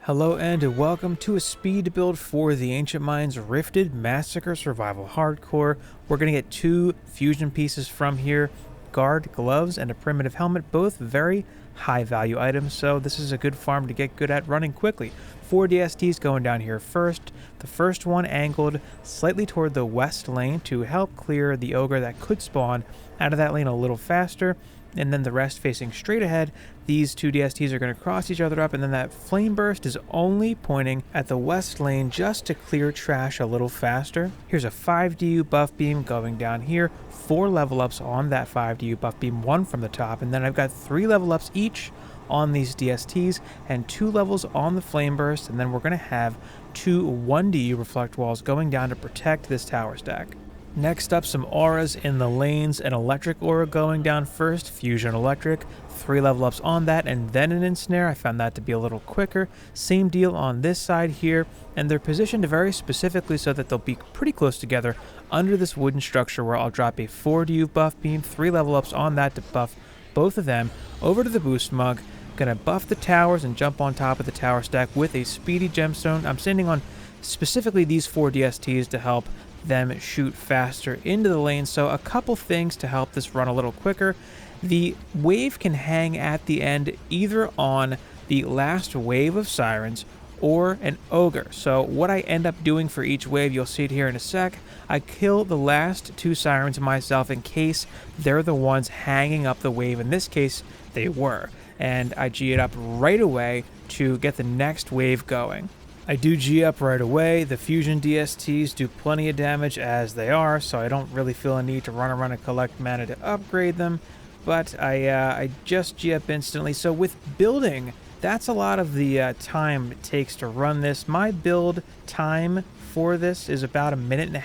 Hello and welcome to a speed build for the Ancient Minds Rifted Massacre Survival Hardcore. We're going to get two fusion pieces from here, guard, gloves, and a primitive helmet, both very high value items, so this is a good farm to get good at running quickly. 4 DSTs going down here first. The first one angled slightly toward the west lane to help clear the ogre that could spawn out of that lane a little faster, and then the rest facing straight ahead. These two DSTs are going to cross each other up, and then that flame burst is only pointing at the west lane just to clear trash a little faster. Here's a 5DU buff beam going down here, 4 level ups on that 5DU buff beam, 1 from the top, and then I've got 3 level ups each on these DSTs and 2 levels on the flame burst, and then we're going to have 2 1DU reflect walls going down to protect this tower stack. Next up, some auras in the lanes, an electric aura going down first, fusion electric, 3 level ups on that, and then an ensnare. I found that to be a little quicker. Same deal on this side here, and they're positioned very specifically so that they'll be pretty close together under this wooden structure where I'll drop a 4DU buff beam, 3 level ups on that to buff both of them over to the boost mug. Gonna buff the towers and jump on top of the tower stack with a speedy gemstone. I'm sending on specifically these 4 DSTs to help them shoot faster into the lane. So a couple things to help this run a little quicker. The wave can hang at the end either on the last wave of sirens or an ogre. So what I end up doing for each wave, you'll see it here in a sec, I kill the last 2 sirens myself in case they're the ones hanging up the wave. In this case, they were. And I G it up right away to get the next wave going. I do G up right away. The fusion DSTs do plenty of damage as they are, so I don't really feel a need to run around and collect mana to upgrade them, but I just G up instantly. So with building, that's a lot of the time it takes to run this. My build time for this is about 1.5 minutes.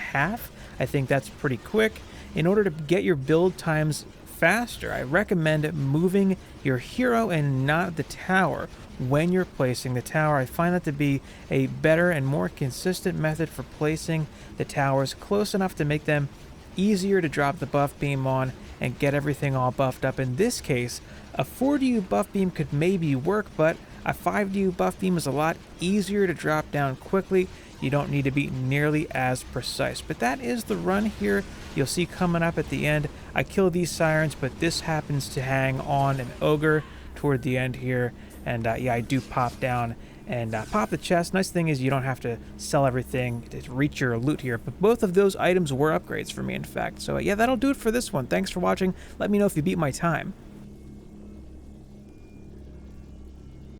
I think that's pretty quick. In order to get your build times faster, I recommend moving your hero and not the tower when you're placing the tower. I find that to be a better and more consistent method for placing the towers close enough to make them easier to drop the buff beam on and get everything all buffed up. In this case, a 4DU buff beam could maybe work, but a 5DU buff beam is a lot easier to drop down quickly. You don't need to be nearly as precise. But that is the run here. You'll see coming up at the end, I kill these sirens, but this happens to hang on an ogre toward the end here. And yeah, I do pop down and pop the chest. Nice thing is you don't have to sell everything to reach your loot here. But both of those items were upgrades for me, in fact. So yeah, that'll do it for this one. Thanks for watching. Let me know if you beat my time.